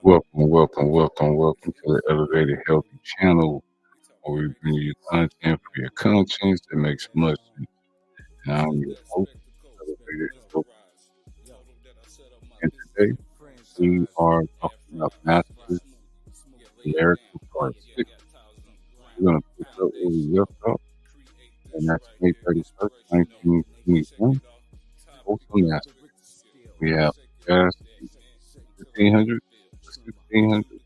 Welcome to the Elevated Healthy channel where we bring you content for your conscience that makes much sense. And I'm your host, Elevated Healthy. And today we are talking about Massacres, America Part 6. We're going to pick up where we left off, and that's May 31st, 1921, Tulsa Massacre. We have past 1500, 1600,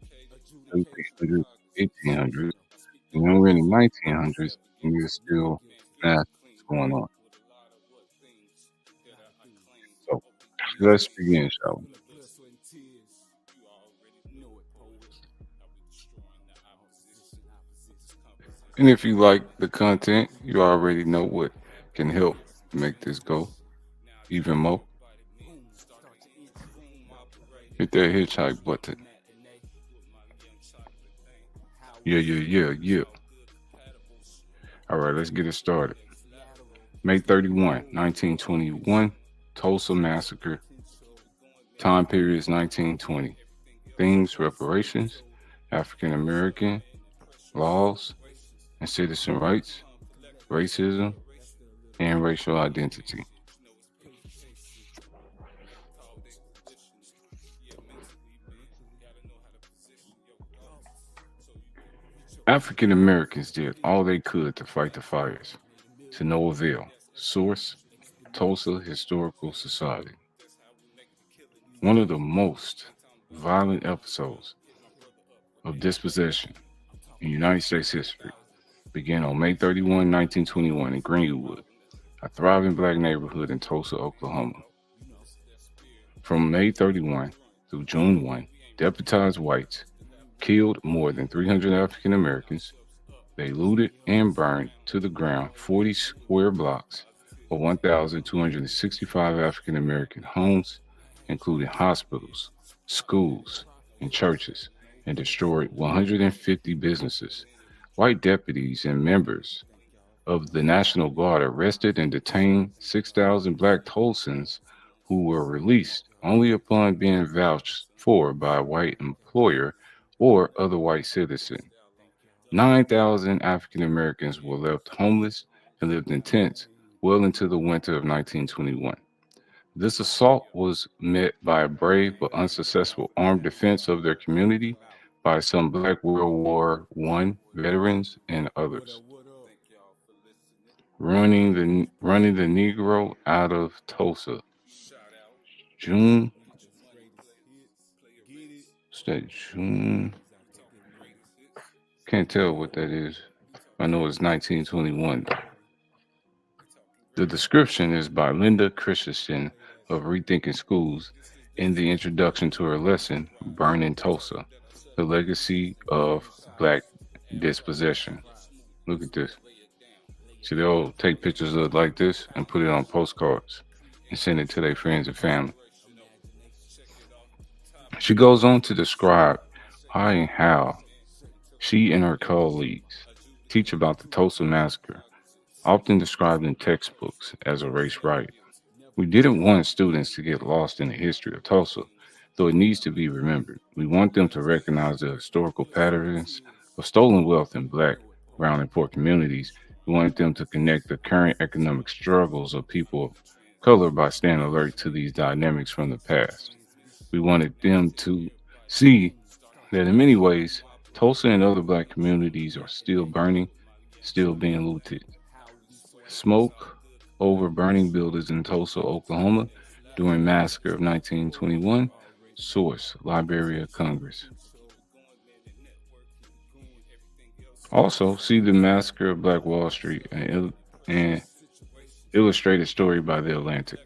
1700, 1800. And when we're in the 1900s, and there's still massacres going on. So let's begin, shall we? And if you like the content, you already know what can help make this go even more. Hit that hitchhike button. Yeah. All right, let's get it started. May 31, 1921, Tulsa Massacre. Time period is 1920. Themes reparations, African American laws and citizen rights, racism, and racial identity. African Americans did all they could to fight the fires, to no avail. Source Tulsa Historical Society. One of the most violent episodes of dispossession in United States history began on May 31, 1921, in Greenwood, a thriving black neighborhood in Tulsa, Oklahoma. From May 31 through June 1, deputized whites killed more than 300 African Americans. They looted and burned to the ground 40 square blocks of 1,265 African American homes, including hospitals, schools, and churches, and destroyed 150 businesses. White deputies and members of the National Guard arrested and detained 6,000 black Tulsans who were released only upon being vouched for by a white employer or other white citizen. 9,000 African Americans were left homeless and lived in tents well into the winter of 1921. This assault was met by a brave but unsuccessful armed defense of their community by some Black World War I veterans and others. Running the Negro out of Tulsa. June. State June. Can't tell what that is. I know it's 1921. The description is by Linda Christensen of Rethinking Schools in the introduction to her lesson, Burning Tulsa, the legacy of black dispossession. Look at this. See, they'll take pictures of it like this and put it on postcards and send it to their friends and family. She goes on to describe why and how she and her colleagues teach about the Tulsa Massacre, often described in textbooks as a race riot. We didn't want students to get lost in the history of Tulsa, though it needs to be remembered. We want them to recognize the historical patterns of stolen wealth in black, brown, and poor communities. We wanted them to connect the current economic struggles of people of color by staying alert to these dynamics from the past. We wanted them to see that in many ways, Tulsa and other black communities are still burning, still being looted. Smoke over burning buildings in Tulsa, Oklahoma during Massacre of 1921. Source, Library of Congress. Also, see the Massacre of Black Wall Street and illustrated story by The Atlantic.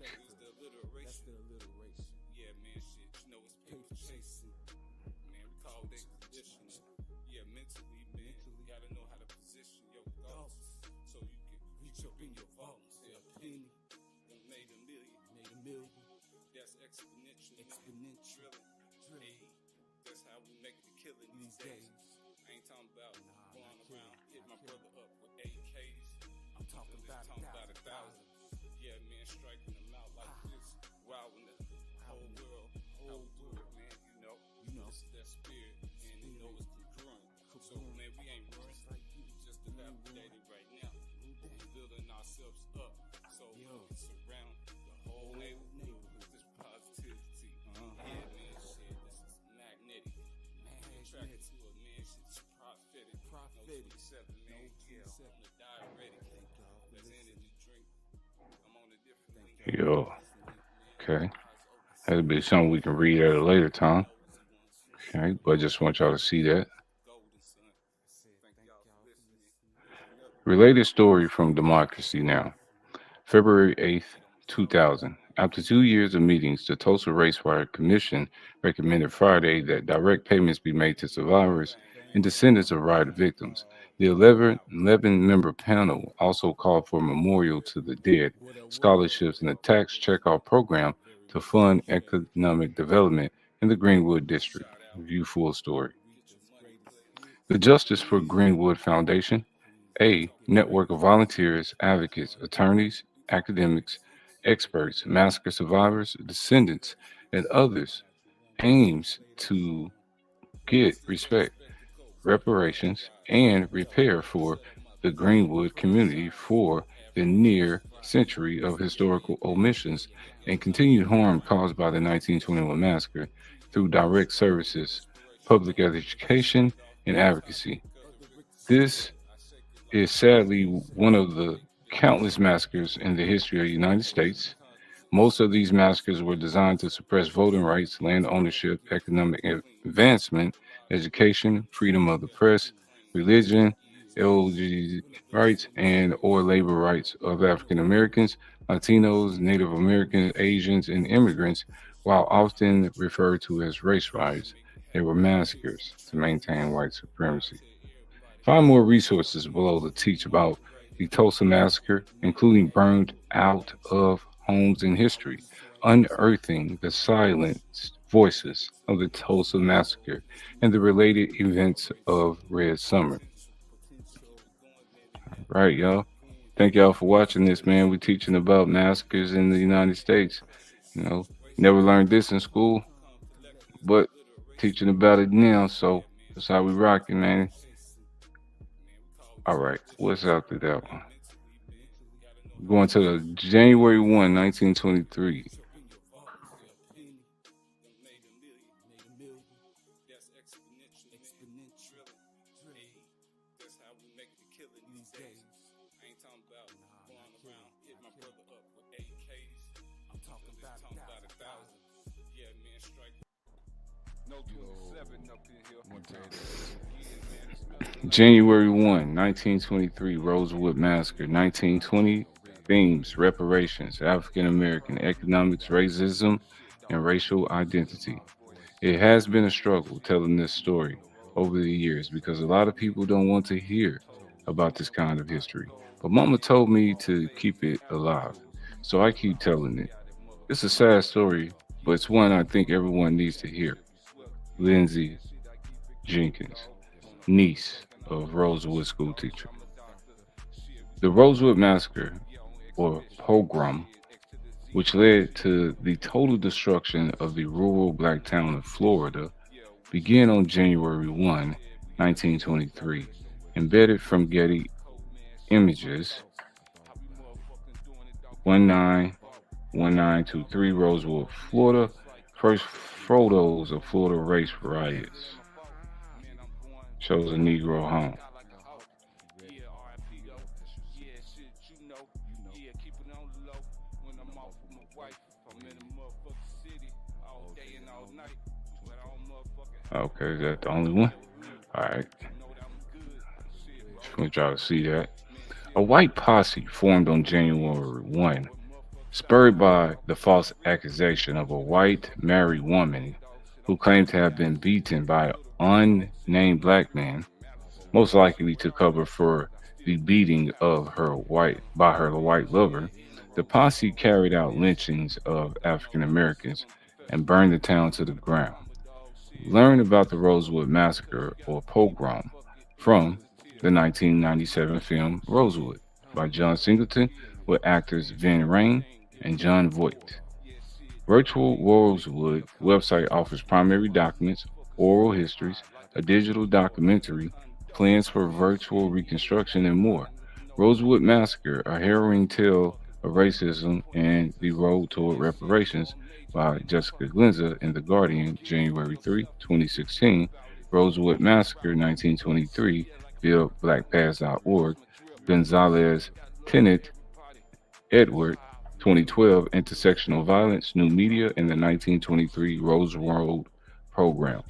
Yo, okay. That'll be something we can read at a later time. Okay, but I just want y'all to see that. Related story from Democracy Now! February 8th, 2000. After 2 years of meetings, the Tulsa Race Fire Commission recommended Friday that direct payments be made to survivors and descendants of riot victims. The 11 member panel also called for a memorial to the dead, scholarships, and a tax checkoff program to fund economic development in the Greenwood district. View full story. The Justice for Greenwood Foundation, a network of volunteers, advocates, attorneys, academics, experts, massacre survivors, descendants, and others, aims to get respect, reparations, and repair for the Greenwood community for the near century of historical omissions and continued harm caused by the 1921 massacre through direct services, public education, and advocacy. This is sadly one of the countless massacres in the history of the United States. Most of these massacres were designed to suppress voting rights, land ownership, economic advancement, education, freedom of the press, religion, LGBT rights, and or labor rights of African Americans, Latinos, Native Americans, Asians, and immigrants, while often referred to as race riots. They were massacres to maintain white supremacy. Find more resources below to teach about the Tulsa Massacre, including burned out of homes in history, unearthing the silenced voices of the Tulsa Massacre and the related events of Red Summer. Right, y'all. Thank y'all for watching this, man. We're teaching about massacres in the United States. You know, never learned this in school, but teaching about it now. So that's how we rocking, man. All right, what's after that one? Going to the January 1, 1923. January 1, 1923, Rosewood Massacre. 1920 themes: reparations, African American economics, racism, and racial identity. It has been a struggle telling this story over the years because a lot of people don't want to hear about this kind of history. But Mama told me to keep it alive, so I keep telling it. It's a sad story, but it's one I think everyone needs to hear. Lindsay Jenkins, niece of Rosewood school teacher. The Rosewood Massacre, or pogrom, which led to the total destruction of the rural black town of Florida, began on January 1, 1923. Embedded from Getty Images, 191923, Rosewood, Florida. First photos of Florida race riots. Shows a Negro home. Okay, is that the only one? Alright. Just want y'all to see that. A white posse formed on January 1, spurred by the false accusation of a white married woman who claimed to have been beaten by an unnamed black man, most likely to cover for the beating of her white lover. The posse carried out lynchings of African Americans and burned the town to the ground. Learn about the Rosewood Massacre or pogrom from the 1997 film Rosewood by John Singleton with actors Vin Rain and John Voight. Virtual Rosewood website offers primary documents, oral histories, a digital documentary, plans for virtual reconstruction, and more. Rosewood Massacre, a harrowing tale of racism and the road toward reparations by Jessica Glenza in The Guardian, January 3, 2016. Rosewood Massacre, 1923, BuildBlackPast.org. Gonzalez Tennant Edward, 2012, Intersectional Violence, New Media in the 1923 Rosewood Program.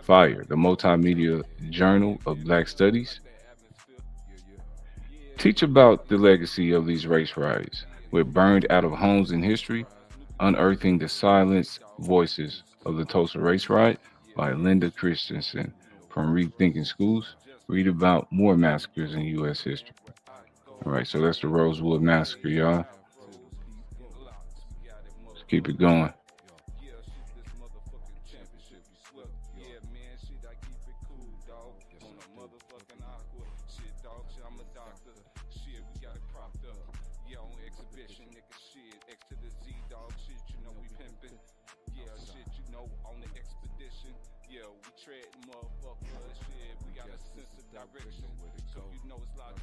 Fire, the multimedia journal of Black Studies, teach about the legacy of these race riots, with burned out of homes in history, unearthing the silenced voices of the Tulsa race riot by Linda Christensen from Rethinking Schools. Read about more massacres in U.S. history. All right, so that's the Rosewood Massacre, y'all. Let's keep it going.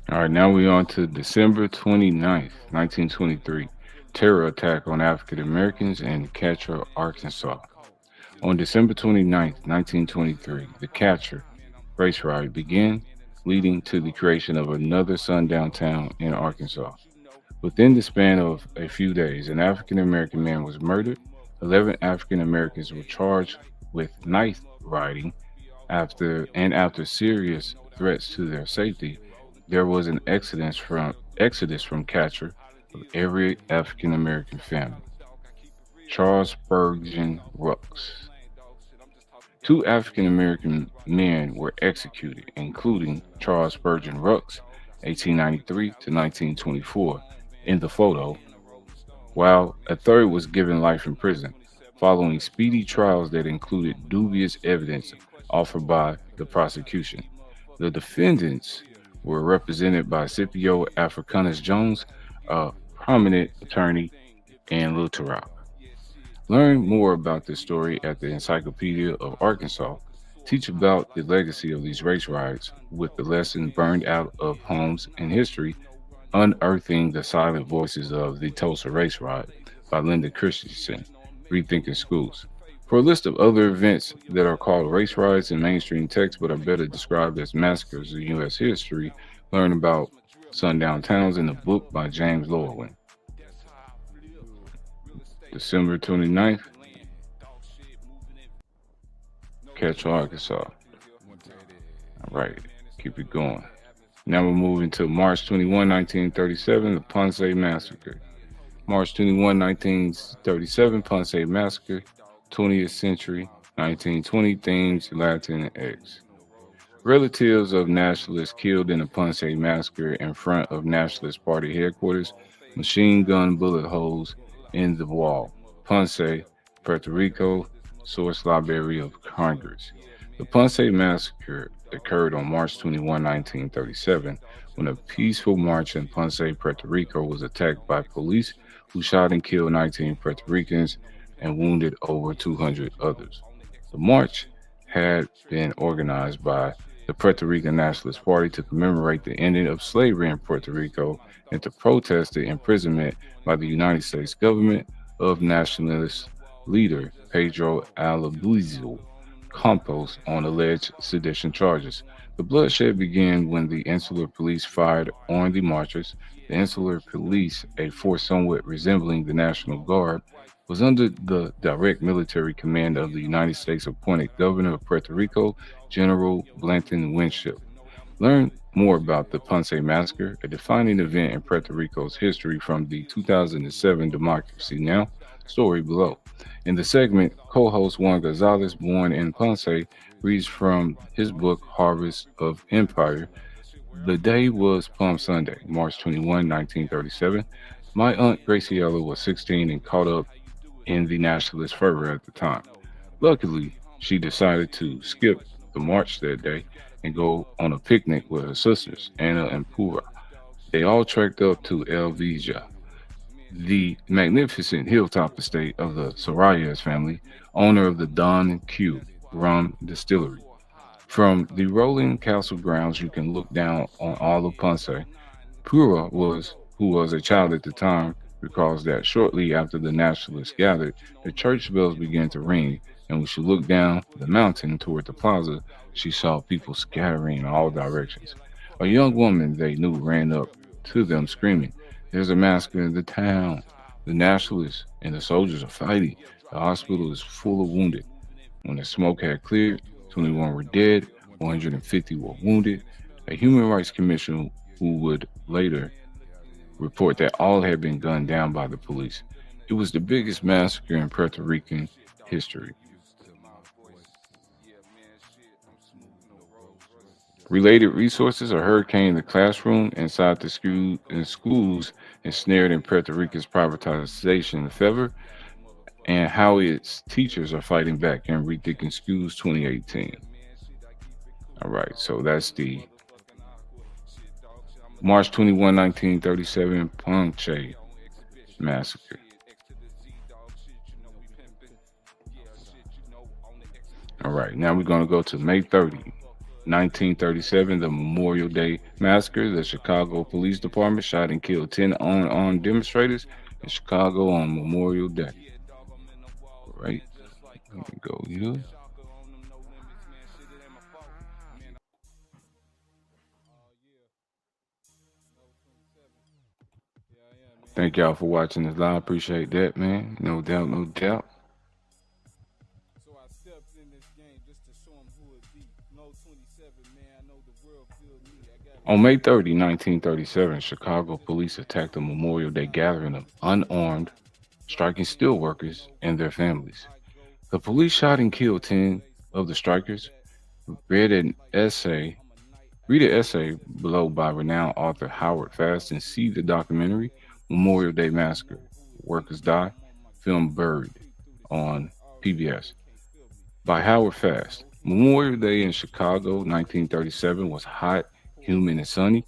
All right, now we're on to December 29th, 1923. Terror attack on African Americans in Catcher, Arkansas. On December 29th, 1923, the Catcher race riot began, leading to the creation of another sundown town in Arkansas. Within the span of a few days, an African American man was murdered. 11 African Americans were charged with night riding after serious threats to their safety. There was an exodus from Catcher of every African American family. Charles Spurgeon Rooks. Two African American men were executed, including Charles Spurgeon Rooks, 1893 to 1924, in the photo, while a third was given life in prison, following speedy trials that included dubious evidence offered by the prosecution. The defendants were represented by Scipio Africanus Jones, a prominent attorney in Little Rock. Learn more about this story at the Encyclopedia of Arkansas. Teach about the legacy of these race riots with the lesson Burned Out of Homes in History, Unearthing the Silent Voices of the Tulsa Race Riot by Linda Christensen, Rethinking Schools. For a list of other events that are called race riots in mainstream text but are better described as massacres in U.S. history, learn about sundown towns in the book by James Lorwin. December 29th, Catch, Arkansas. All right, keep it going. Now we're moving to March 21, 1937, the Ponce Massacre. March 21, 1937, Ponce Massacre, 20th century, 1920 themes, Latin X. Relatives of nationalists killed in the Ponce Massacre in front of Nationalist Party headquarters, machine gun bullet holes in the wall. Ponce, Puerto Rico, Source Library of Congress. The Ponce Massacre occurred on March 21, 1937, when a peaceful march in Ponce, Puerto Rico was attacked by police who shot and killed 19 Puerto Ricans and wounded over 200 others. The march had been organized by the Puerto Rican Nationalist Party to commemorate the ending of slavery in Puerto Rico and to protest the imprisonment by the United States government of nationalist leader Pedro Albizu Campos on alleged sedition charges. The bloodshed began when the Insular Police fired on the marchers. The Insular Police, a force somewhat resembling the National Guard, was under the direct military command of the United States appointed Governor of Puerto Rico, General Blanton Winship. Learn more about the Ponce Massacre, a defining event in Puerto Rico's history from the 2007 Democracy Now! Story below. In the segment, co-host Juan Gonzalez, born in Ponce, reads from his book Harvest of Empire. The day was Palm Sunday, March 21, 1937. My aunt Graciela was 16 and caught up in the nationalist fervor at the time. Luckily, she decided to skip the march that day and go on a picnic with her sisters, Anna and Pura. They all trekked up to El Villa, the magnificent hilltop estate of the Sorayas family, owner of the Don Q rum distillery. From the rolling castle grounds, you can look down on all of Ponce. Pura who was a child at the time, recalls that shortly after the nationalists gathered, the church bells began to ring, and when she looked down the mountain toward the plaza, she saw people scattering in all directions. A young woman they knew ran up to them screaming, "There's a massacre in the town. The nationalists and the soldiers are fighting. The hospital is full of wounded." When the smoke had cleared, 21 were dead, 150 were wounded. A human rights commission who would later report that all had been gunned down by the police. It was the biggest massacre in Puerto Rican history. Related resources: a hurricane in the classroom, inside the school in schools ensnared in Puerto Rico's privatization fever, and how its teachers are fighting back in Rethinking Schools 2018. All right, so that's the March 21, 1937 Ponce Massacre. All right, now we're going to go to May 30, 1937, the Memorial Day Massacre. The Chicago Police Department shot and killed 10 unarmed demonstrators in Chicago on Memorial Day. All right, let me go here. Thank y'all for watching this live. Appreciate that, man. No doubt, no doubt. On May 30, 1937, Chicago police attacked a Memorial Day gathering of unarmed, striking steelworkers and their families. The police shot and killed 10 of the strikers. Read an essay, read an essay below by renowned author Howard Fast and see the documentary Memorial Day Massacre: Workers Die, film Buried on PBS by Howard Fast. Memorial Day in Chicago, 1937 was hot, humid, and sunny.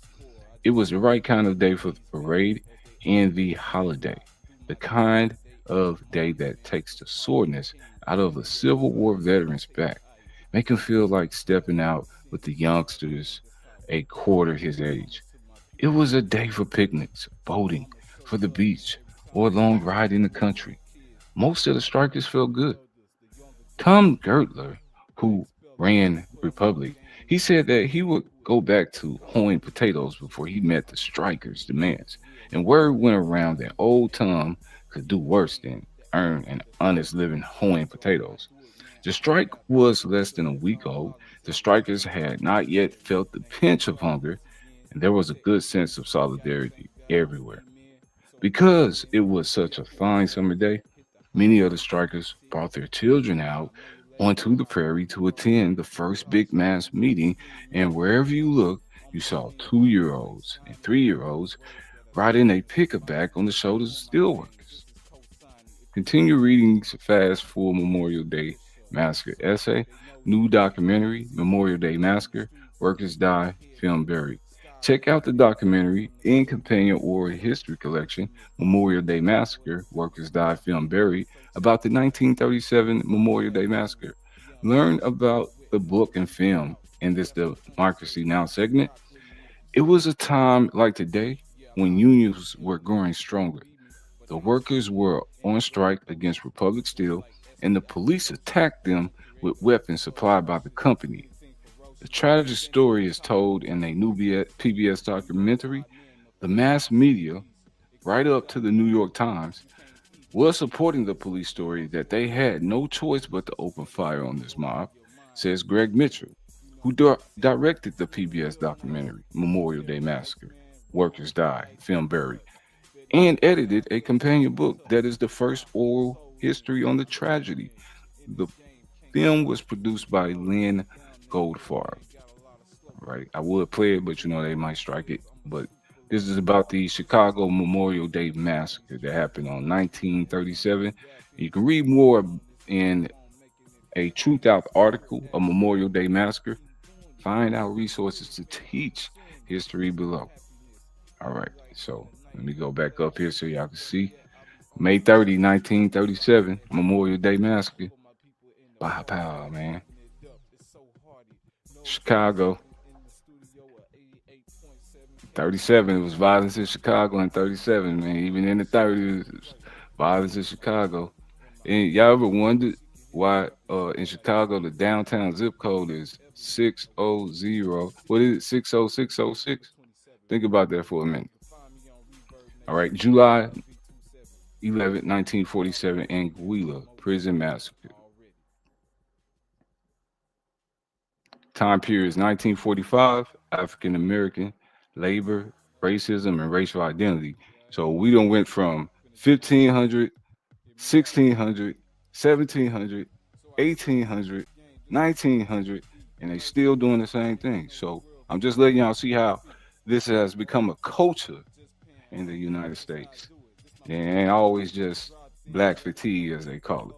It was the right kind of day for the parade and the holiday, the kind of day that takes the soreness out of a Civil War veteran's back, make him feel like stepping out with the youngsters a quarter his age. It was a day for picnics, boating, for the beach, or a long ride in the country. Most of the strikers felt good. Tom Gertler, who ran Republic, he said that he would go back to hoeing potatoes before he met the strikers' demands. And word went around that old Tom could do worse than earn an honest living hoeing potatoes. The strike was less than a week old. The strikers had not yet felt the pinch of hunger, and there was a good sense of solidarity everywhere. Because it was such a fine summer day, many of the strikers brought their children out onto the prairie to attend the first big mass meeting, and wherever you looked, you saw 2 year olds and 3 year olds riding a pickup back on the shoulders of steelworkers. Continue reading fast full Memorial Day Massacre essay, new documentary, Memorial Day Massacre, Workers Die, Film Buried. Check out the documentary in companion oral history collection, Memorial Day Massacre, Workers Die, Film Buried, about the 1937 Memorial Day Massacre. Learn about the book and film in this Democracy Now segment. It was a time like today when unions were growing stronger. The workers were on strike against Republic Steel, and the police attacked them with weapons supplied by the company. The tragic story is told in a new PBS documentary. The mass media, right up to the New York Times, was supporting the police story that they had no choice but to open fire on this mob, says Greg Mitchell, who directed the PBS documentary Memorial Day Massacre, Workers Die, Film Buried, and edited a companion book that is the first oral history on the tragedy. The film was produced by Lynn Goldfarb. Right, I would play it, but they might strike it. But this is about the Chicago Memorial Day Massacre that happened on 1937. You can read more in a Truth Out article, a Memorial Day Massacre. Find out resources to teach history below. All right, so let me go back up here so y'all can see. May 30, 1937, Memorial Day Massacre. Pow, pow, man. Chicago, 37. It was violence in Chicago in 37, man. Even in the 30s, it was violence in Chicago. And y'all ever wondered why in Chicago the downtown zip code is 600? What is it? 60606? Think about that for a minute. All right, July 11th, 1947, Anguilla prison massacre. Time periods 1945, African American, labor, racism, and racial identity. So we don't went from 1500, 1600, 1700, 1800, 1900, and they still doing the same thing. So I'm just letting y'all see how this has become a culture in the United States. It ain't always just black fatigue, as they call it.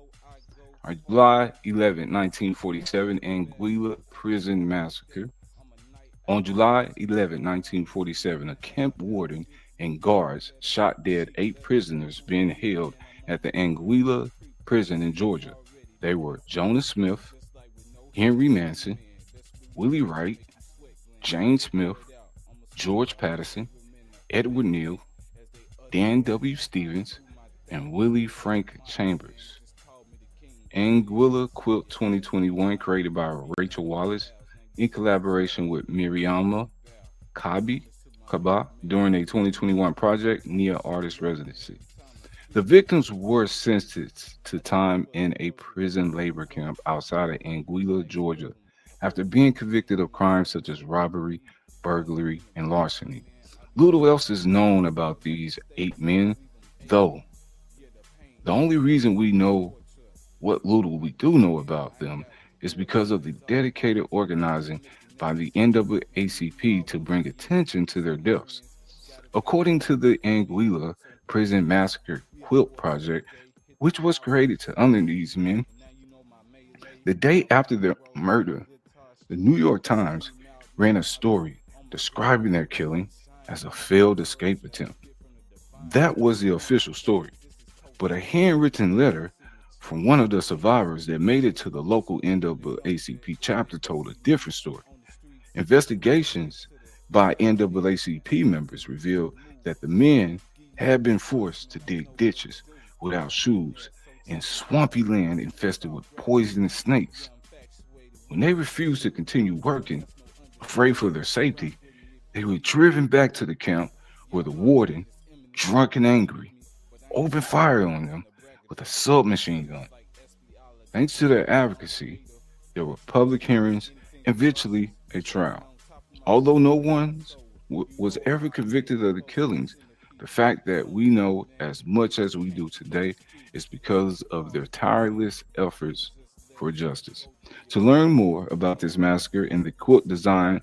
All right, July 11th, 1947, Anguilla Prison Massacre. On July 11th, 1947, a camp warden and guards shot dead 8 prisoners being held at the Anguilla prison in Georgia. They were Jonas Smith, Henry Manson, Willie Wright, James Smith, George Patterson, Edward Neal, Dan W. Stevens, and Willie Frank Chambers. Anguilla Quilt 2021, created by Rachel Wallace in collaboration with Miriama Kabi Kaba during a 2021 project Nia Artist Residency. The victims were sentenced to time in a prison labor camp outside of Anguilla, Georgia, after being convicted of crimes such as robbery, burglary, and larceny. Little else is known about these 8 men, though the only reason we know what little we do know about them is because of the dedicated organizing by the NAACP to bring attention to their deaths. According to the Anguilla Prison Massacre Quilt Project, which was created to honor these men, the day after their murder, the New York Times ran a story describing their killing as a failed escape attempt. That was the official story, but a handwritten letter from one of the survivors that made it to the local NAACP chapter told a different story. Investigations by NAACP members revealed that the men had been forced to dig ditches without shoes in swampy land infested with poisonous snakes. When they refused to continue working, afraid for their safety, they were driven back to the camp where the warden, drunk and angry, opened fire on them with a submachine gun. Thanks to their advocacy, there were public hearings and eventually a trial. Although no one was ever convicted of the killings, the fact that we know as much as we do today is because of their tireless efforts for justice. To learn more about this massacre and the quilt design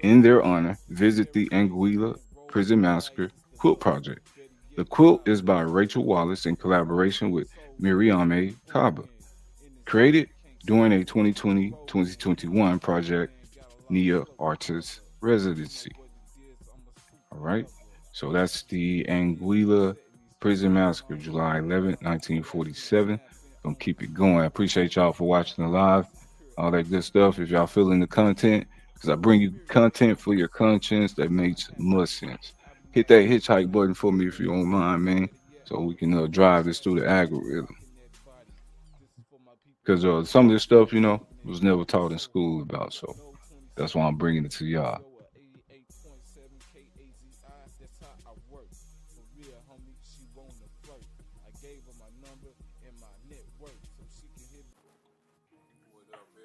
in their honor, visit the Anguilla Prison Massacre Quilt Project. The quilt is by Rachel Wallace in collaboration with Miriam Kaba, created during a 2020-2021 project Nia Artist Residency. All right. So that's the Anguilla Prison Massacre, July 11th, 1947. Gonna keep it going. I appreciate y'all for watching the live, all that good stuff. If y'all feeling the content, because I bring you content for your conscience that makes much sense. Hit that hitchhike button for me if you don't mind, man, so we can drive this through the algorithm. Because some of this stuff, was never taught in school about. So that's why I'm bringing it to y'all.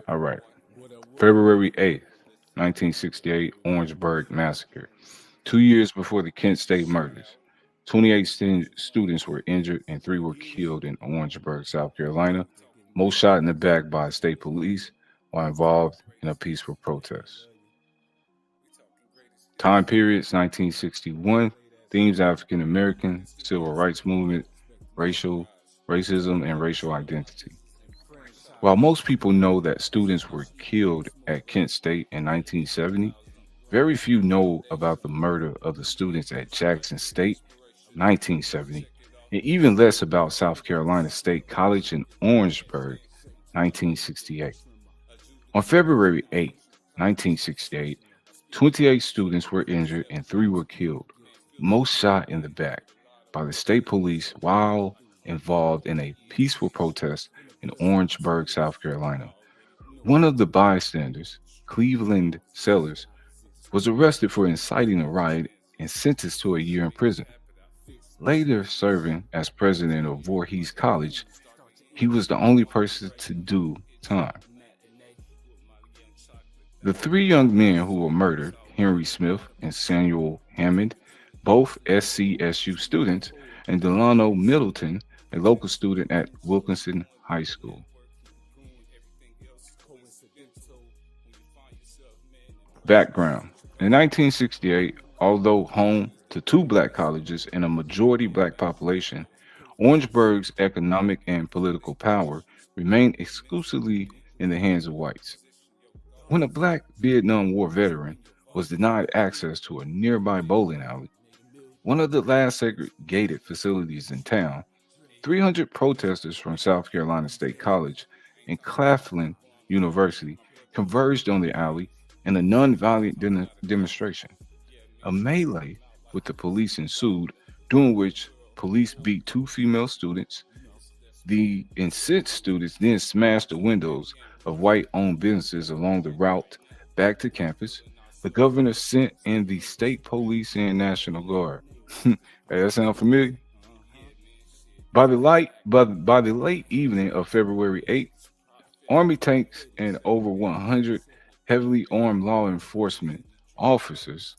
All right. February 8th, 1968, Orangeburg Massacre. 2 years before the Kent State murders, 28 students were injured and 3 were killed in Orangeburg, South Carolina, most shot in the back by state police while involved in a peaceful protest. Time periods 1961, themes African American, civil rights movement, racial, racism, and racial identity. While most people know that students were killed at Kent State in 1970, very few know about the murder of the students at Jackson State, 1970, and even less about South Carolina State College in Orangeburg, 1968. On February 8th, 1968, 28 students were injured and 3 were killed, most shot in the back by the state police while involved in a peaceful protest in Orangeburg, South Carolina. One of the bystanders, Cleveland Sellers, was arrested for inciting a riot and sentenced to a year in prison. Later serving as president of Voorhees College, he was the only person to do time. The 3 young men who were murdered, Henry Smith and Samuel Hammond, both SCSU students, and Delano Middleton, a local student at Wilkinson High School. Background: in 1968, although home to 2 black colleges and a majority black population, Orangeburg's economic and political power remained exclusively in the hands of whites. When a black Vietnam War veteran was denied access to a nearby bowling alley, one of the last segregated facilities in town, 300 protesters from South Carolina State College and Claflin University converged on the alley in a nonviolent demonstration. A melee with the police ensued, during which police beat 2 female students. The incensed students then smashed the windows of white owned businesses along the route back to campus. The governor sent in the state police and National Guard. Hey, that sound familiar? By the late evening of February 8th, Army tanks and over 100 heavily armed law enforcement officers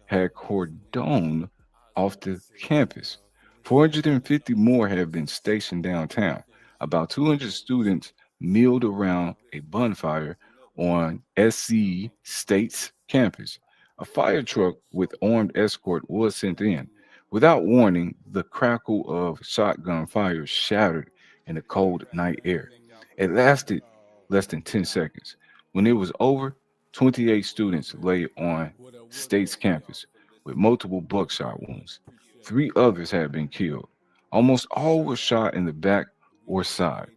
had cordoned off the campus. 450 more have been stationed downtown. About 200 students milled around a bonfire on SC State's campus. A fire truck with armed escort was sent in. Without warning, the crackle of shotgun fire shattered in the cold night air. It lasted less than 10 seconds. When it was over, 28 students lay on State's campus with multiple buckshot wounds. 3 others had been killed. Almost all were shot in the back or side.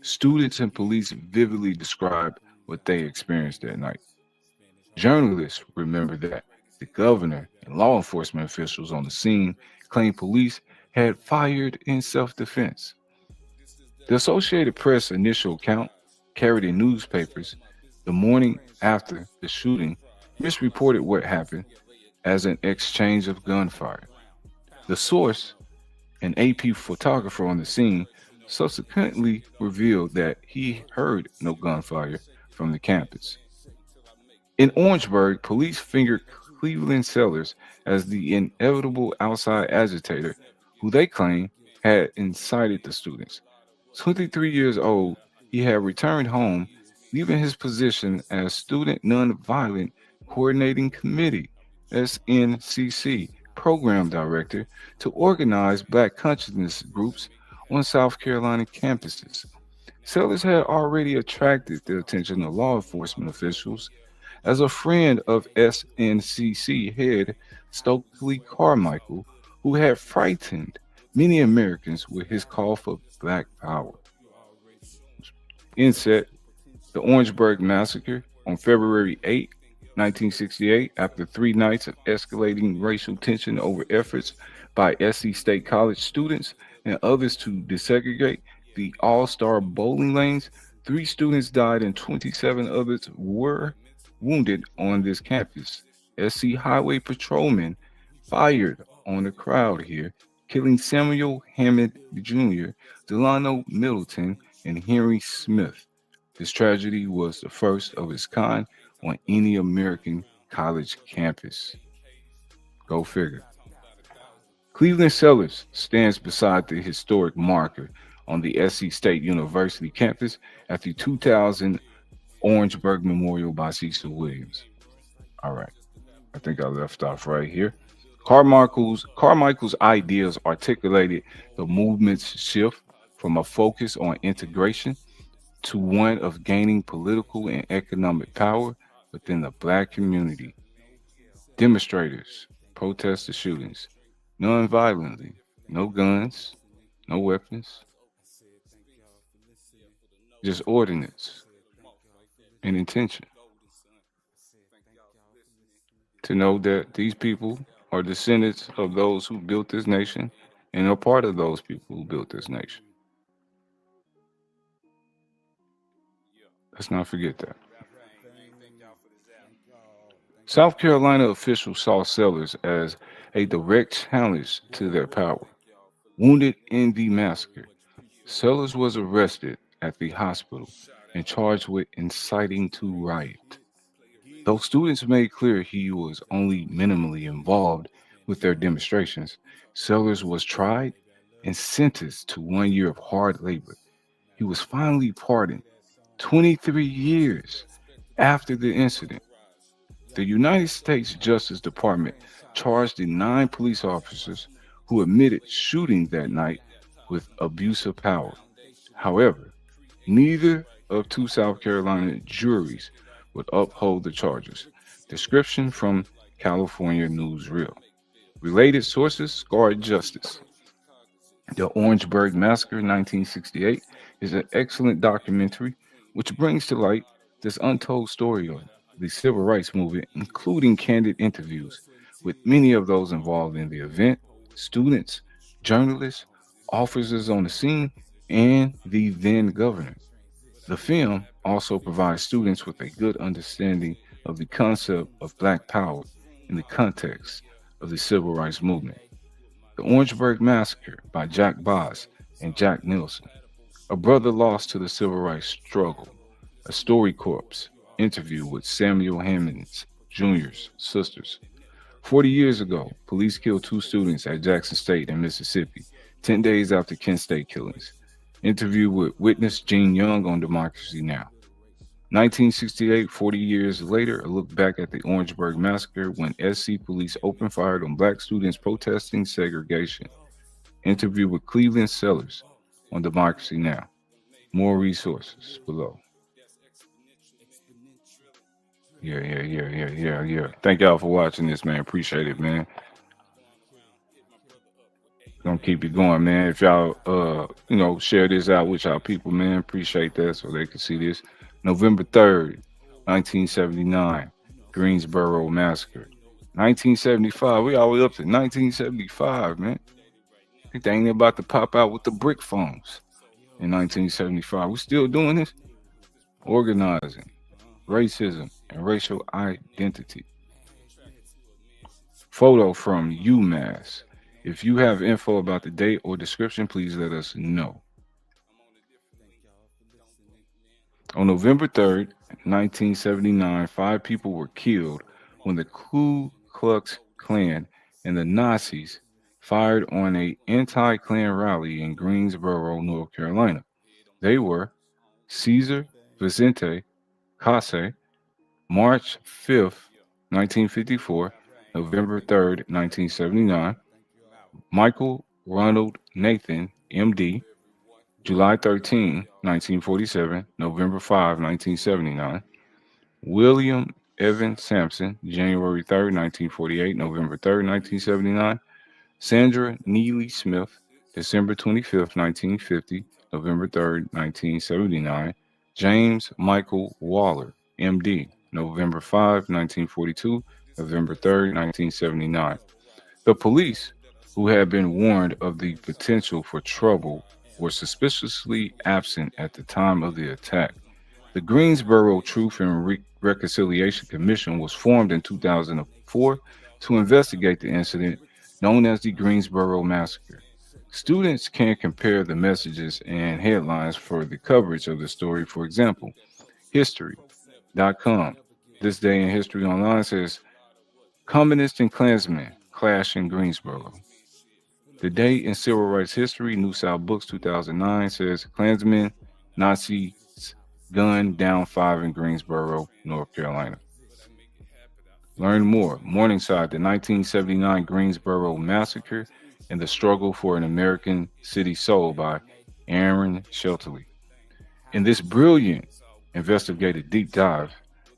Students and police vividly described what they experienced that night. Journalists remember that the governor and law enforcement officials on the scene claimed police had fired in self defense. The Associated Press initial account, carried in newspapers the morning after the shooting, misreported what happened as an exchange of gunfire. The source, an AP photographer on the scene, subsequently revealed that he heard no gunfire from the campus. In Orangeburg, police fingered Cleveland Sellers as the inevitable outside agitator who they claim had incited the students. 23 years old, he had returned home, leaving his position as Student Nonviolent Coordinating Committee SNCC program director to organize black consciousness groups on South Carolina campuses. Sellers had already attracted the attention of law enforcement officials as a friend of SNCC head Stokely Carmichael, who had frightened many Americans with his call for black power. Inset: the Orangeburg Massacre on February 8, 1968, after 3 nights of escalating racial tension over efforts by SC State College students and others to desegregate the All Star bowling lanes, 3 students died and 27 others were wounded on this campus. SC Highway patrolmen fired on the crowd here, killing Samuel Hammond Jr., Delano Middleton, and Henry Smith. This tragedy was the first of its kind on any American college campus. Go figure. Cleveland Sellers stands beside the historic marker on the SC State University campus at the 2000 Orangeburg Memorial by Cecil Williams. All right, I think I left off right here. Carmichael's ideas articulated the movement's shift from a focus on integration to one of gaining political and economic power within the black community. Demonstrators protest the shootings non-violently, no guns, no weapons, just ordinance and intention. to know that these people are descendants of those who built this nation and are part of those people who built this nation. Let's not forget that. South Carolina officials saw Sellers as a direct challenge to their power. Wounded in the massacre, Sellers was arrested at the hospital and charged with inciting to riot. Though students made clear he was only minimally involved with their demonstrations, Sellers was tried and sentenced to 1 year of hard labor. He was finally pardoned 23 years after the incident. The United States Justice Department charged the 9 police officers who admitted shooting that night with abuse of power. However, neither of 2 South Carolina juries would uphold the charges. Description from California Newsreel. Related sources guard justice. The Orangeburg Massacre 1968 is an excellent documentary which brings to light this untold story of the civil rights movement, including candid interviews with many of those involved in the event, students, journalists, officers on the scene, and the then governor. The film also provides students with a good understanding of the concept of Black power in the context of the civil rights movement. The Orangeburg Massacre by Jack Boss and Jack Nielsen. A brother lost to the civil rights struggle. A story corpse interview with Samuel Hammond's Jr.'s sisters. 40 years ago, police killed 2 students at Jackson State in Mississippi, 10 days after Kent State killings. Interview with witness Gene Young on Democracy Now! 1968, 40 years later, a look back at the Orangeburg Massacre when SC police opened fire on black students protesting segregation. Interview with Cleveland Sellers on Democracy Now! More resources below. Yeah. Thank y'all for watching this, man. Appreciate it, man. Gonna keep it going, man. If y'all share this out with y'all people, man. Appreciate that so they can see this. November 3rd, 1979, Greensboro Massacre. 1975, we all the way up to 1975, man. I think they ain't about to pop out with the brick phones in 1975. We still doing this? Organizing, racism, and racial identity. Photo from UMass. If you have info about the date or description, please let us know. On November 3rd, 1979, 5 people were killed when the Ku Klux Klan and the Nazis fired on an anti-Klan rally in Greensboro, North Carolina. They were Cesar Vicente Case, March 5th, 1954, November 3rd, 1979, Michael Ronald Nathan, MD, July 13, 1947, November 5, 1979, William Evan Sampson, January 3rd, 1948, November 3rd, 1979, Sandra Neely Smith, December 25th, 1950, November 3rd, 1979, James Michael Waller, MD, November 5, 1942, November 3rd, 1979. The police, who had been warned of the potential for trouble, were suspiciously absent at the time of the attack. The Greensboro Truth and Reconciliation Commission was formed in 2004 to investigate the incident known as the Greensboro Massacre. Students can compare the messages and headlines for the coverage of the story. For example, History.com. This Day in History Online says, Communists and Klansmen clash in Greensboro. The Day in Civil Rights History, New South Books 2009 says, Klansmen, Nazis gunned down 5 in Greensboro, North Carolina. Learn more. Morningside, the 1979 Greensboro Massacre and the Struggle for an American City Soul by Aaron Sheltley. In this brilliant investigative deep dive,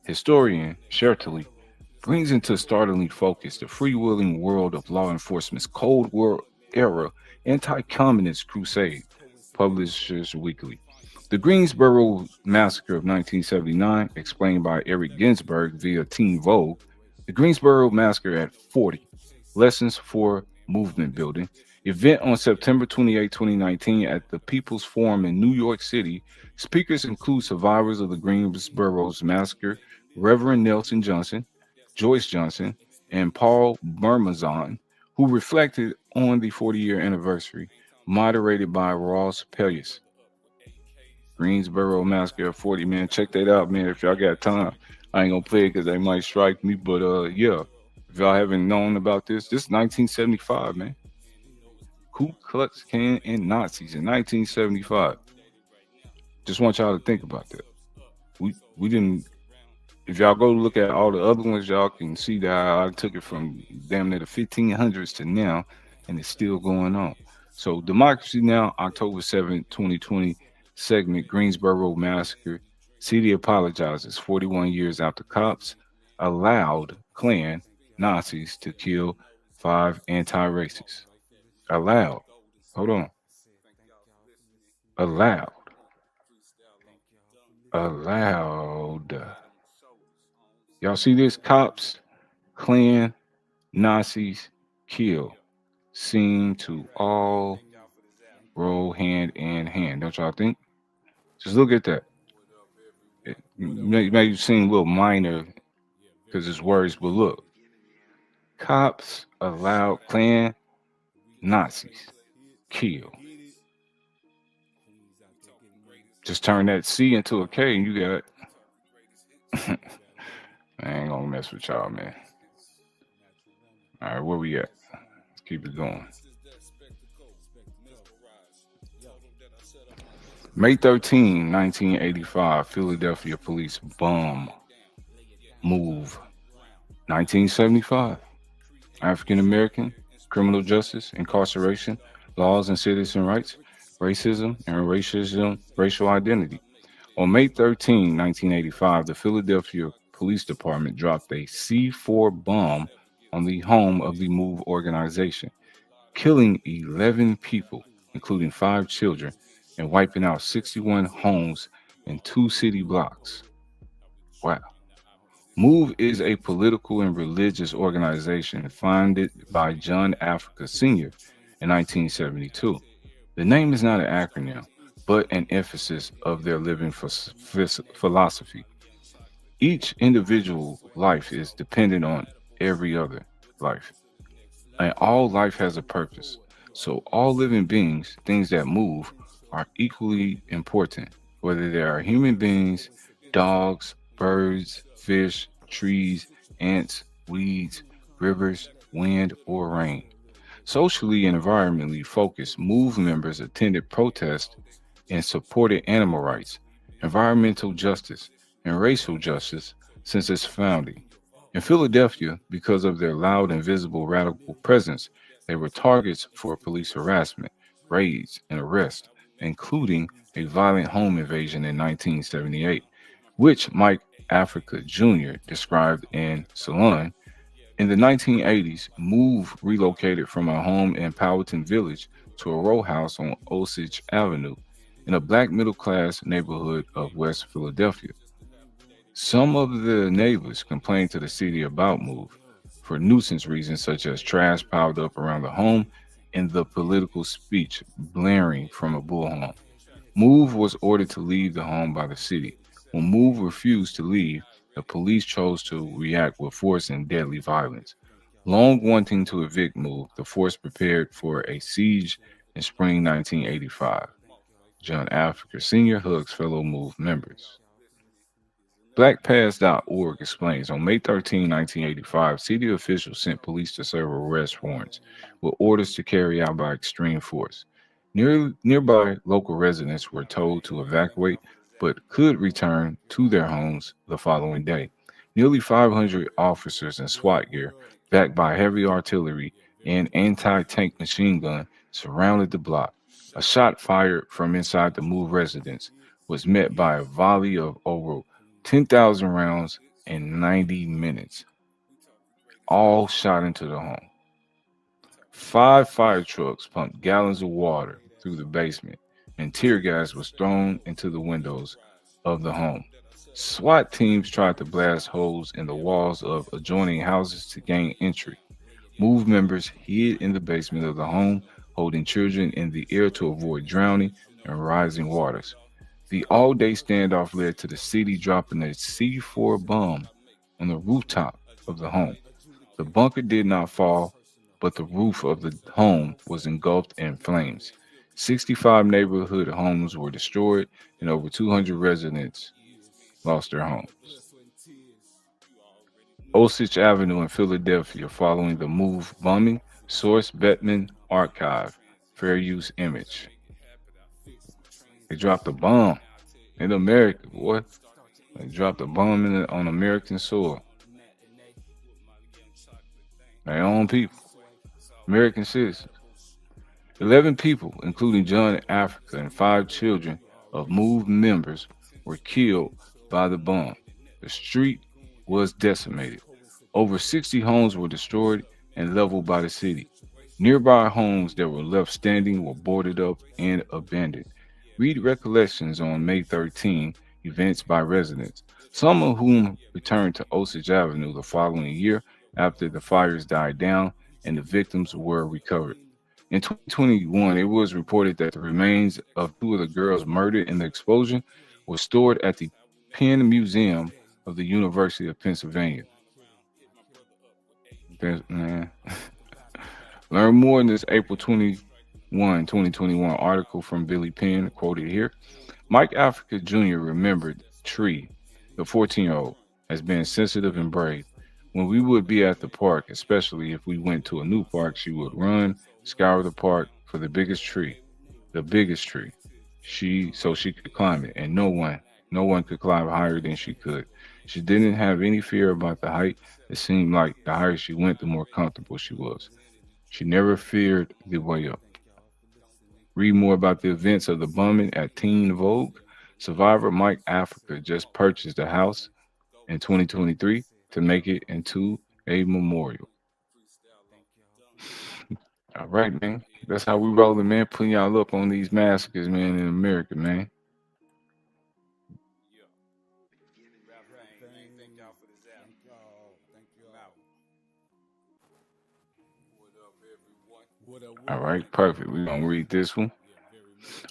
historian Sheltley brings into startling focus the freewheeling world of law enforcement's Cold War era anti-communist crusade. Publishers Weekly. The Greensboro Massacre of 1979, explained by Eric Ginsberg via Teen Vogue, The Greensboro Massacre at 40. Lessons for Movement Building. Event on September 28, 2019 at the People's Forum in New York City. Speakers include survivors of the Greensboro Massacre, Reverend Nelson Johnson, Joyce Johnson, and Paul Burmazon, who reflected on the 40-year anniversary, moderated by Ross Pelias. Greensboro Massacre at 40, man. Check that out, man. If y'all got time, I ain't gonna play it because they might strike me. But yeah, if y'all haven't known about this is 1975, man. Ku Klux Klan and Nazis in 1975. Just want y'all to think about that. We didn't. If y'all go look at all the other ones, y'all can see that I took it from damn near the 1500s to now, and it's still going on. So, Democracy Now!, October 7th, 2020, segment Greensboro Massacre. City apologizes 41 years after cops allowed Klan Nazis to kill five anti racists. Allowed. Hold on. Allowed. Allowed. Y'all see this? Cops, Klan, Nazis, kill. Seem to all roll hand in hand. Don't y'all think? Just look at that. Maybe seem a little minor because it's words, but look. Cops allowed Klan, Nazis, kill. Just turn that C into a K and you got I ain't gonna mess with y'all, man. All right, where we at? Let's keep it going. May 13, 1985, Philadelphia police bomb move. 1975, African American criminal justice, incarceration, laws and citizen rights, racial identity. On May 13, 1985, the Philadelphia Police Department dropped a C4 bomb on the home of the MOVE organization, killing 11 people, including five children, and wiping out 61 homes and two city blocks. Wow. MOVE is a political and religious organization founded by John Africa Sr. in 1972. The name is not an acronym, but an emphasis of their living philosophy. Each individual life is dependent on every other life, and all life has a purpose. So, all living beings, things that move, are equally important, whether they are human beings, dogs, birds, fish, trees, ants, weeds, rivers, wind, or rain. Socially and environmentally focused MOVE members attended protests and supported animal rights, environmental justice, and racial justice since its founding. In Philadelphia, because of their loud and visible radical presence, they were targets for police harassment, raids, and arrest, including a violent home invasion in 1978, which Mike Africa Jr. described in Salon. In the 1980s, MOVE relocated from a home in Powhatan Village to a row house on Osage Avenue in a black middle class neighborhood of West Philadelphia. Some of the neighbors complained to the city about MOVE for nuisance reasons such as trash piled up around the home and the political speech blaring from a bullhorn. MOVE was ordered to leave the home by the city. When MOVE refused to leave, the police chose to react with force and deadly violence. Long wanting to evict MOVE, the force prepared for a siege in spring 1985. John Africa Sr. hugs fellow MOVE members. BlackPass.org explains on May 13, 1985, city officials sent police to serve arrest warrants with orders to carry out by extreme force. Nearby local residents were told to evacuate but could return to their homes the following day. Nearly 500 officers in SWAT gear, backed by heavy artillery and anti tank machine gun, surrounded the block. A shot fired from inside the MOVE residence was met by a volley of over 10,000 rounds in 90 minutes, all shot into the home. Five fire trucks pumped gallons of water through the basement, and tear gas was thrown into the windows. of the home. SWAT teams tried to blast holes in the walls of adjoining houses to gain entry. Move members hid in the basement of the home, holding children in the air to avoid drowning and rising waters. The all day standoff led to the city dropping a C4 bomb on the rooftop of the home. The bunker did not fall, but the roof of the home was engulfed in flames. 65 neighborhood homes were destroyed, and over 200 residents lost their homes. Osage Avenue in Philadelphia following the move bombing. Source Bettman Archive. Fair use image. They dropped a bomb in America, boy. They dropped a bomb on American soil. Their own people, American citizens. 11 people, including John in Africa and 5 children of MOVE members, were killed by the bomb. The street was decimated. Over 60 homes were destroyed and leveled by the city. Nearby homes that were left standing were boarded up and abandoned. Read recollections on May 13 events by residents, some of whom returned to Osage Avenue the following year after the fires died down and the victims were recovered. In 2021, it was reported that the remains of 2 of the girls murdered in the explosion were stored at the Penn Museum of the University of Pennsylvania. Man. Learn more in this April 2021 article from Billy Penn, quoted here. Mike Africa Jr. remembered Tree, the 14-year-old, as being sensitive and brave. When we would be at the park, especially if we went to a new park, she would run, scour the park for the biggest tree. She could climb it, and no one could climb higher than she could. She didn't have any fear about the height. It seemed like the higher she went, the more comfortable she was. She never feared the way up. Read more about the events of the bombing at Teen Vogue. Survivor Mike Africa just purchased a house in 2023 to make it into a memorial. All right, man. That's how we rolling, man. Putting y'all up on these massacres, man, in America, man. All right, perfect. We're going to read this one.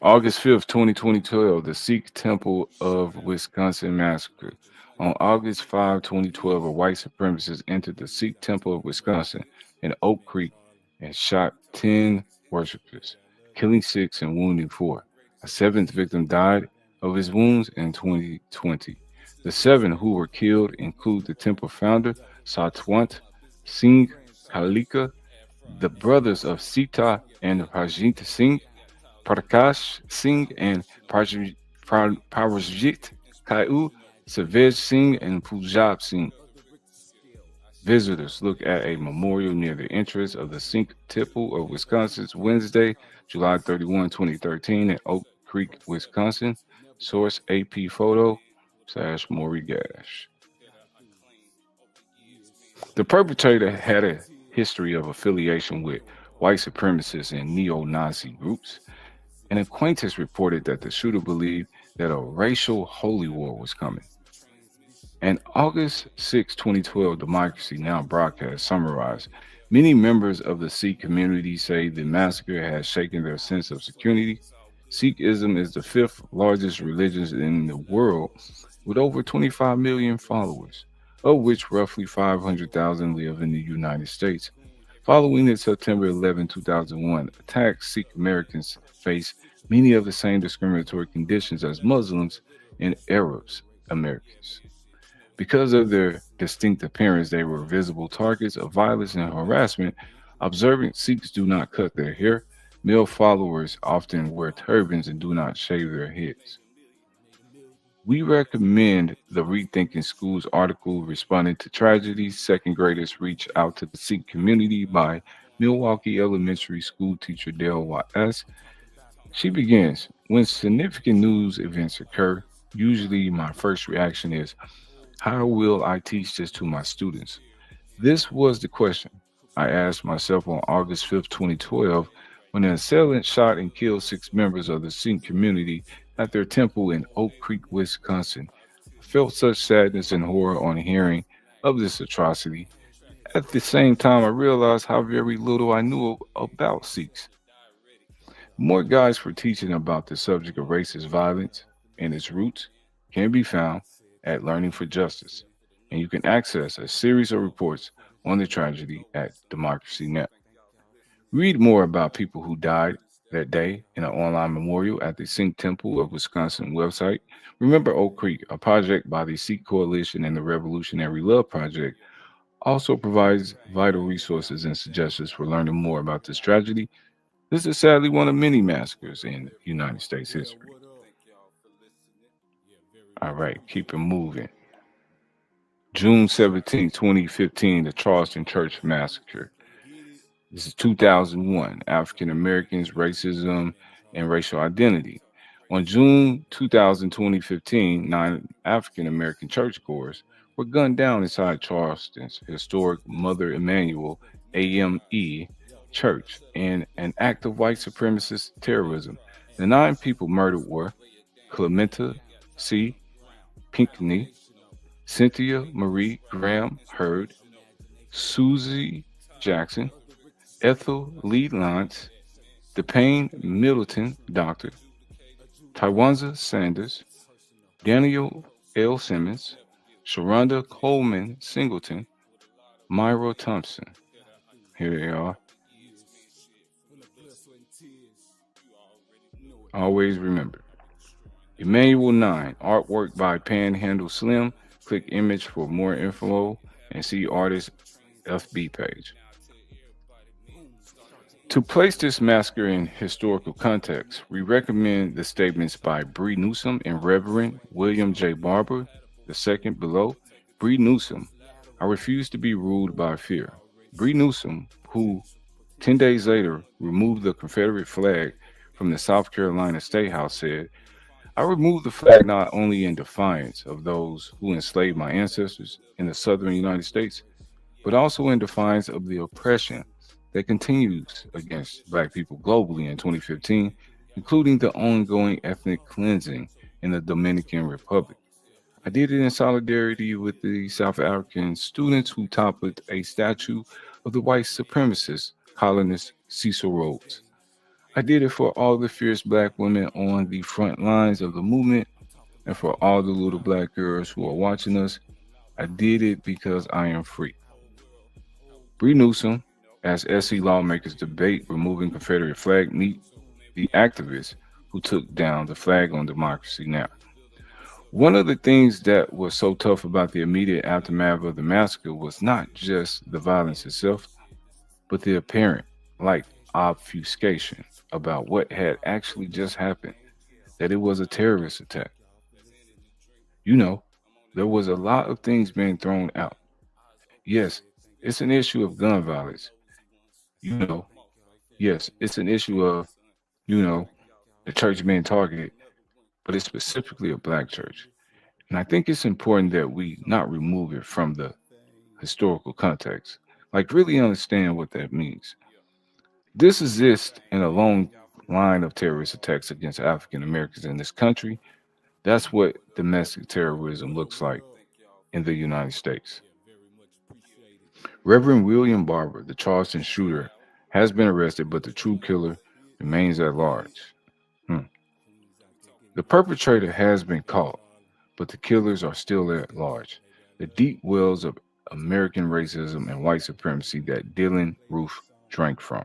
August 5th, 2012, the Sikh Temple of Wisconsin massacre. On August 5, 2012, a white supremacist entered the Sikh Temple of Wisconsin in Oak Creek and shot 10 worshippers, killing 6 and wounding 4. A seventh victim died of his wounds in 2020. The 7 who were killed include the temple founder, Satwant Singh Kalika, the brothers of Sita and Rajit Singh, Prakash Singh and Parajit Kaiu, Savej Singh and Pujab Singh. Visitors look at a memorial near the entrance of the Sikh Temple of Wisconsin's Wednesday, July 31, 2013 in Oak Creek, Wisconsin. Source AP photo / Maury Gash. The perpetrator had a history of affiliation with white supremacists and neo-Nazi groups. An acquaintance reported that the shooter believed that a racial holy war was coming. An August 6, 2012 Democracy Now! Broadcast summarized, many members of the Sikh community say the massacre has shaken their sense of security. Sikhism is the 5th largest religion in the world with over 25 million followers, of which roughly 500,000 live in the United States. Following the September 11, 2001 attacks, Sikh Americans face many of the same discriminatory conditions as Muslims and Arabs Americans. Because of their distinct appearance, they were visible targets of violence and harassment. Observant Sikhs do not cut their hair. Male followers often wear turbans and do not shave their heads. We recommend the Rethinking Schools article responding to tragedies. Second graders reach out to the Sikh community by Milwaukee Elementary School teacher Dale Y.S. She begins, when significant news events occur, usually my first reaction is, how will I teach this to my students? This was the question I asked myself on August 5th, 2012, when an assailant shot and killed 6 members of the Sikh community at their temple in Oak Creek, Wisconsin. I felt such sadness and horror on hearing of this atrocity. At the same time, I realized how very little I knew about Sikhs. More guides for teaching about the subject of racist violence and its roots can be found at Learning for Justice, and you can access a series of reports on the tragedy at Democracy Net! Read more about people who died that day in an online memorial at the Sikh Temple of Wisconsin website. Remember Oak Creek, a project by the Sikh Coalition and the Revolutionary Love Project, also provides vital resources and suggestions for learning more about this tragedy. This is sadly one of many massacres in United States history. All right, keep it moving. June 17, 2015, the Charleston Church Massacre. This is 2001, African Americans, racism, and racial identity. On June 2015, 9 African American churchgoers were gunned down inside Charleston's historic Mother Emanuel AME Church in an act of white supremacist terrorism. The 9 people murdered were Clementa C. Pinckney, Cynthia Marie Graham Hurd, Susie Jackson, Ethel Lee Lance, DePayne Middleton Doctor, Tywanza Sanders, Daniel L. Simmons, Sharonda Coleman Singleton, Myra Thompson. Here they are. Always remember. Emmanuel 9, artwork by Panhandle Slim. Click image for more info and see artist FB page. To place this massacre in historical context, we recommend the statements by Bree Newsom and Reverend William J. Barber II below. Bree Newsom, I refuse to be ruled by fear. Bree Newsom, who 10 days later removed the Confederate flag from the South Carolina State House, said, I removed the flag not only in defiance of those who enslaved my ancestors in the southern United States, but also in defiance of the oppression that continues against Black people globally in 2015, including the ongoing ethnic cleansing in the Dominican Republic. I did it in solidarity with the South African students who toppled a statue of the white supremacist colonist Cecil Rhodes. I did it for all the fierce Black women on the front lines of the movement and for all the little Black girls who are watching us. I did it because I am free. Bree Newsom, as SC lawmakers debate removing Confederate flag, meet the activists who took down the flag on Democracy Now! One of the things that was so tough about the immediate aftermath of the massacre was not just the violence itself, but the apparent, like, obfuscation about what had actually just happened, that it was a terrorist attack. You know, there was a lot of things being thrown out. Yes, it's an issue of gun violence. You know, yes, it's an issue of, you know, the church being targeted, but it's specifically a Black church. And I think it's important that we not remove it from the historical context, like really understand what that means. This exists in a long line of terrorist attacks against African Americans in this country. That's what domestic terrorism looks like in the United States. Reverend William Barber, the Charleston shooter, has been arrested, but the true killer remains at large. Hmm. The perpetrator has been caught, but the killers are still at large. The deep wells of American racism and white supremacy that Dylan Roof drank from.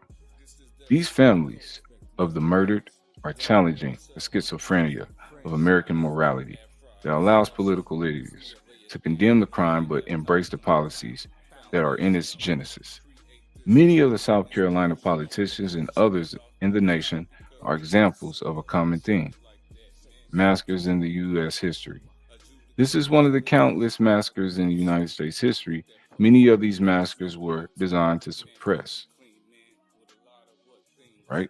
These families of the murdered are challenging the schizophrenia of American morality that allows political leaders to condemn the crime but embrace the policies that are in its genesis. Many of the South Carolina politicians and others in the nation are examples of a common theme massacres in the U.S. history. This is one of the countless massacres in United States history. Many of these massacres were designed to suppress, right?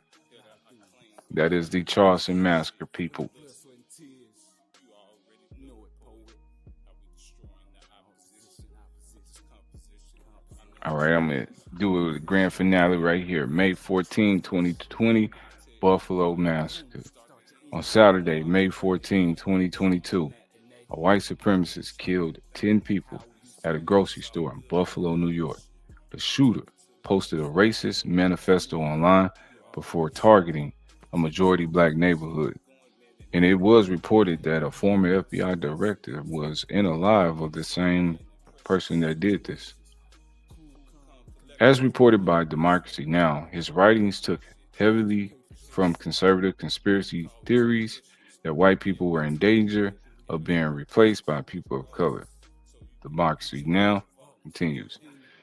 That is the Charleston Massacre, people. All right, I'm going to do a grand finale right here. May 14, 2020, Buffalo Massacre. On Saturday, May 14, 2022, a white supremacist killed 10 people at a grocery store in Buffalo, New York. The shooter posted a racist manifesto online before targeting a majority black neighborhood. And it was reported that a former FBI director was in alive of the same person that did this. As reported by Democracy Now!, his writings took heavily from conservative conspiracy theories that white people were in danger of being replaced by people of color. Democracy Now! Continues.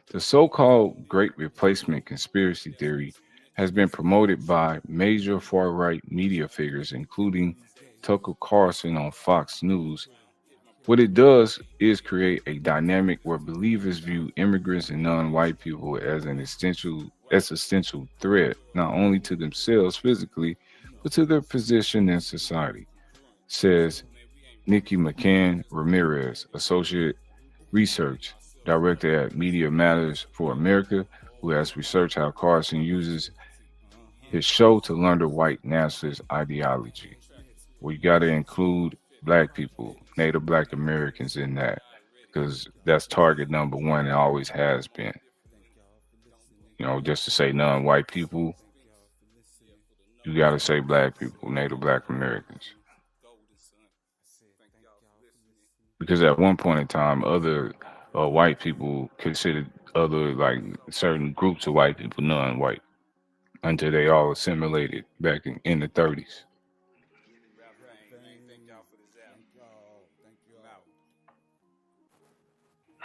The so called Great Replacement conspiracy theory has been promoted by major far right media figures, including Tucker Carlson on Fox News. What it does is create a dynamic where believers view immigrants and non-white people as an existential threat, not only to themselves physically, but to their position in society, says Nikki McCann Ramirez, Associate Research Director at Media Matters for America, who has researched how Carson uses his show to launder white nationalist ideology. We got to include black people, Native Black Americans in that, because that's target number one. It always has been. Just to say non-white people, you got to say black people, Native Black Americans, because at one point in time, other white people considered other like certain groups of white people non-white until they all assimilated back in the 30s.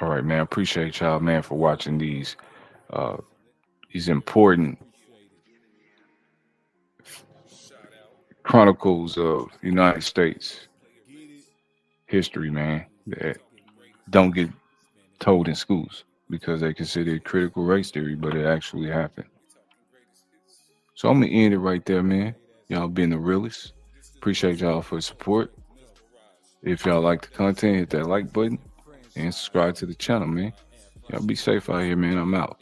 All right, man. Appreciate y'all, man, for watching uh, these important chronicles of the United States history, man, that don't get told in schools because they consider it critical race theory, but it actually happened. So I'm gonna end it right there, man. Y'all been the realest. Appreciate y'all for the support. If y'all like the content, hit that like button and subscribe to the channel, man. Y'all be safe out here, man. I'm out.